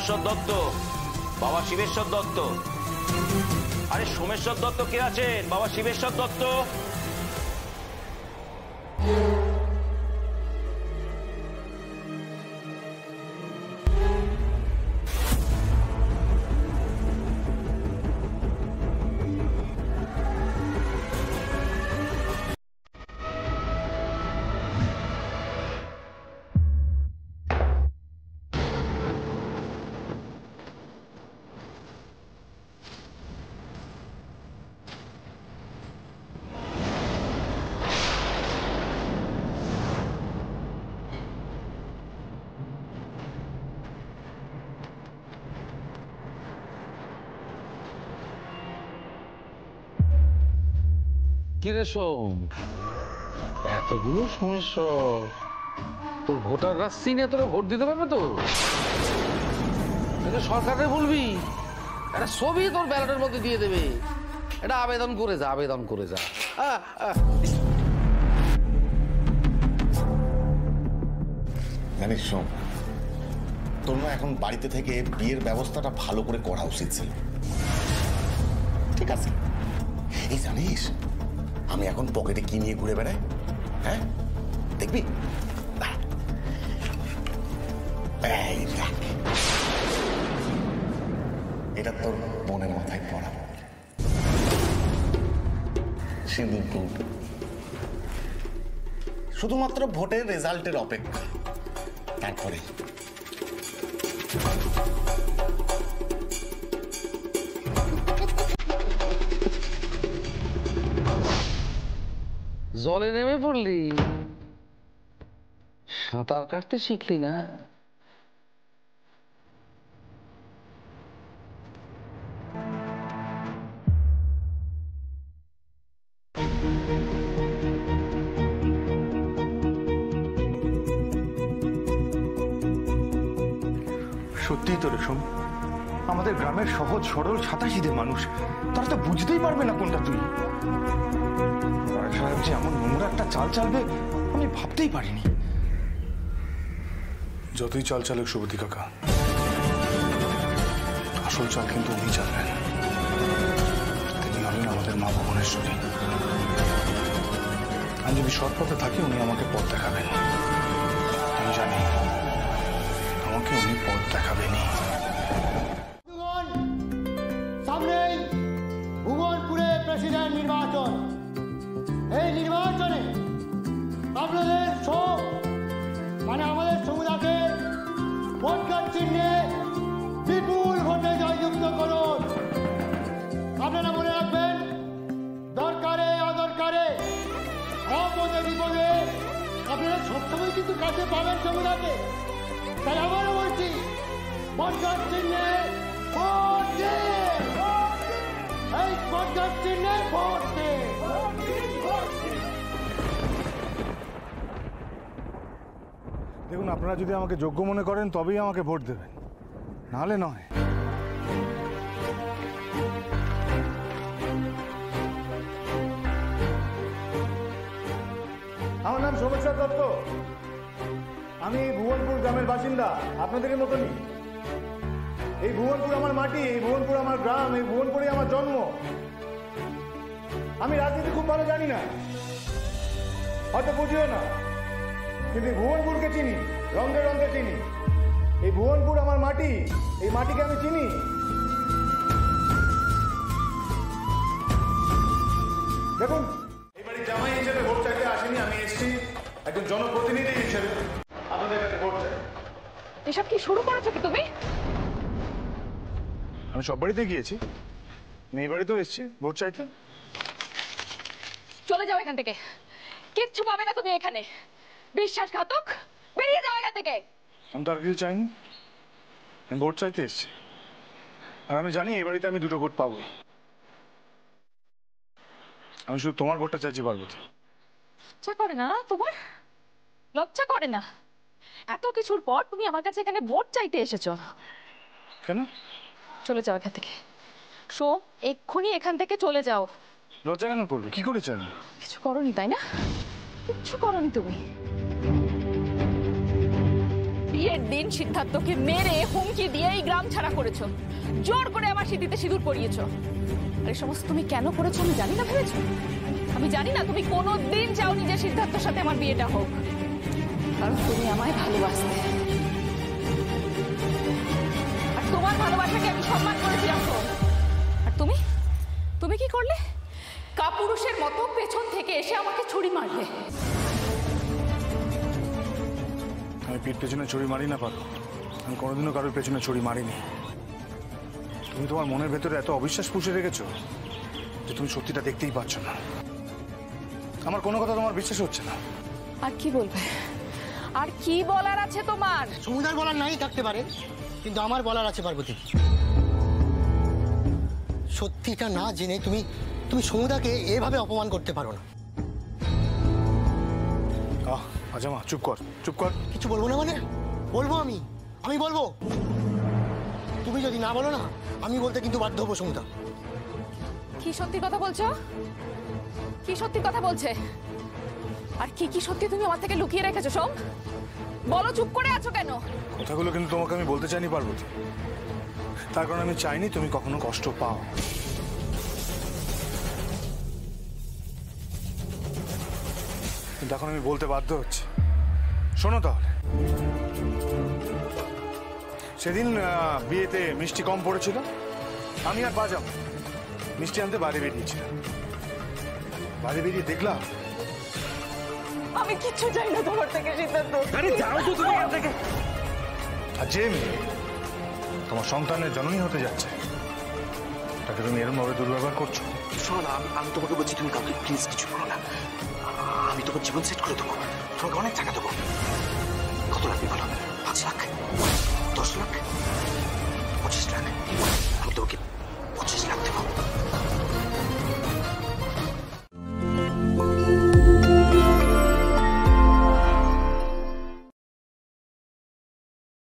সোমেশ্বর দত্ত, বাবা শিবেশ্বর দত্ত। আরে সোমেশ্বর দত্ত কে আছেন? বাবা শিবেশ্বর দত্ত। কিরে সোম, এতগুলো সমস্যা, তোর ভোটাররা চিনে তোরা ভোট দিতে পারবে তো? সরকারে বলবি একটা ছবি তোর ব্যালটের মধ্যে দিয়ে দেবে, এটা আবেদন করে যা, আবেদন করে যা। জানিস সোম, তোর না এখন বাড়িতে থেকে বিয়ের ব্যবস্থাটা ভালো করে করা উচিত ছিল। ঠিক আছে, এই জানিস আমি এখন পকেটে কি নিয়ে ঘুরে বেড়াই? হ্যাঁ দেখবি, এটা তোর বোনের মাথায় পড়া সিঁদুর। শুধুমাত্র ভোটের রেজাল্টের অপেক্ষা, তারপরে জলে নেমে পড়লি, সাঁতার কাটতে শিখলি না? সত্যিই তো রেশম, আমাদের গ্রামের সহজ সরল সাতাশিদের মানুষ, তারা তো বুঝতেই পারবে না কোনটা তুই। সাহেব যে এমন নোংরা একটা চাল চালবে আমি ভাবতেই পারিনি। যতই চাল চালক সুবতী কাকা, আসল চাল কিন্তু উনি চালবেন। তিনি হলেন আমাদের মা ভুবনেশ্বরী। আমি যদি সৎ পথে থাকি উনি আমাকে পথ দেখাবেন। আমি জানি আমাকে উনি পথ দেখাবেনই। সামনেই ভুবনপুরে প্রেসিডেন্ট নির্বাচন। এই নির্বাচনে আপনাদের সব মানে আমাদের সমুদায়কে ভোটকার চিহ্নে বিপুল ভোটে জয়যুক্ত করুন। আপনারা মনে রাখবেন, দরকারে অদরকারে আপদে বিপদে আপনারা সবসময় কিন্তু কাছে পাবেন সমুদায়কে। তাই আবারও বলছি, ভোটকার চিহ্নে ভোট দিন। এই ভোটকার চিহ্নে ভোট দিন। দেখুন, আপনারা যদি আমাকে যোগ্য মনে করেন তবেই আমাকে ভোট দেবেন, নাহলে নয়। আমার নাম সোমেশ্বর দত্ত, আমি ভুবনপুর গ্রামের বাসিন্দা, আপনাদেরই মতনই। এই ভুবনপুর আমার মাটি, এই ভুবনপুর আমার গ্রাম, এই ভুবনপুরে আমার জন্ম। আমি রাজনীতি খুব ভালো জানি না, হয়তো বুঝিও না, কিন্তু এই ভুবনপুরকে চিনি, রঙে রঙে চিনি। এই ভুবনপুর আমার মাটি, এই মাটিকে আমি চিনি। দেখুন, এই বাড়ির জামাই হিসেবে ভোট চাইতে আসেনি, আমি এসেছি একজন জনপ্রতিনিধি হিসেবে আপনাদের কাছে ভোট চাই। এসব কি শুরু করেছো কি তুমি? আমি সব বাড়িতে গিয়েছি, মেয়ে বাড়িতেও এসেছি ভোট চাইতে। চলে যাও এখান থেকে, কিচ্ছু পাবে না তুমি এখানে। বিশ্বাসঘাতক, বেরিয়ে যাও এখান থেকে। আমি তো আর কিছু চাইনি, আমি ভোট চাইতে এসেছি। আর আমি জানি এই বাড়িতে আমি দুটো ভোট পাবো। আমি শুধু তোমার ভোটটা চাইছি পার্বতী। লজ্জা করে না তোমার? লজ্জা করে না? এত কিছুর পর তুমি আমার কাছে এখানে ভোট চাইতে এসেছো কেন? চলে যাও এখান থেকে। শো, এক্ষুনি এখান থেকে চলে যাও। লজ্জা কেন করবে? কি করেছে আমি? কিছু করনি তাই না? কিচ্ছু করনি তুমি। বিয়ের দিন সিদ্ধার্থকে মেরে হুমকি দিয়ে এই গ্রাম ছাড়া করেছো, জোর করে আমার সিঁথিতে সিঁদুর পরিয়েছো। আর এই সমস্ত তুমি কেন করেছো আমি জানি না ভেবেছো? আমি জানি না তুমি কোনোদিন চাওনি যে সিদ্ধার্থের সাথে আমার বিয়েটা হোক, কারণ তুমি আমায় ভালোবাসতে, আর তোমার ভালোবাসাকে আমি সম্মান করেছিলাম। আর তুমি তুমি কি করলে? কাপুরুষের মতো পেছন থেকে এসে আমাকে ছুরি মারলে। আমি পিঠ পেছনে ছুরি মারি না পারো, আমি কোনোদিনও কারোর পেছনে ছুরি মারিনি। তুমি তোমার মনের ভেতরে এত অবিশ্বাস পুষে রেখেছো যে তুমি সত্যিটা দেখতেই পাচ্ছ না। আমার কোনো কথা তোমার বিশ্বাস হচ্ছে না। আর কি বলবে? আর কি বলার আছে তোমার? সমুদার বলার নাই থাকতে পারে, কিন্তু আমার বলার আছে পার্বতী। সত্যিটা না জেনে তুমি তুমি সমুদাকে এভাবে অপমান করতে পারো না। আচ্ছা মা, চুপ কর চুপ কর। কিছু বলবো না মানে? বলবো, আমি বলবো। তুমি যদি না বলো না, আমি বলতে কিন্তু বাধ্য হবো সমুদা। কি সত্যি কথা বলছো? কি সত্যি কথা বলছে? আর কি কি সত্যি তুমি আমার থেকে লুকিয়ে রেখেছো সোম? বলো, চুপ করে আছো কেন? কথাগুলো কিন্তু তোমাকে আমি বলতে চাইনি পার্বতী, তার কারণ আমি চাইনি তুমি কখনো কষ্ট পাও। কিন্তু এখন আমি বলতে বাধ্য হচ্ছি। শোনো তাহলে, সেদিন বিয়েতে মিষ্টি কম পড়েছিল, আমি আর বাজাম মিষ্টি আনতে বাইরে বেরিয়েছিলাম। বাইরে বেরিয়ে দেখলাম আমি কিচ্ছু চাই না তোমার থেকে সিদ্ধার্থ। আর যে মেয়ে তোমার সন্তানের জননী হতে যাচ্ছে, তাকে তুমি এরকম ভাবে দুর্ব্যবহার করছো। শোনো না, আমি তোমাকে বলছি তুমি কাউকে প্লিজ কিছু করো না। আমি তোমার জীবন সেট করে দেবো, তোমাকে অনেক টাকা দেবো। কত লাগবে বলো? 5 লাখ।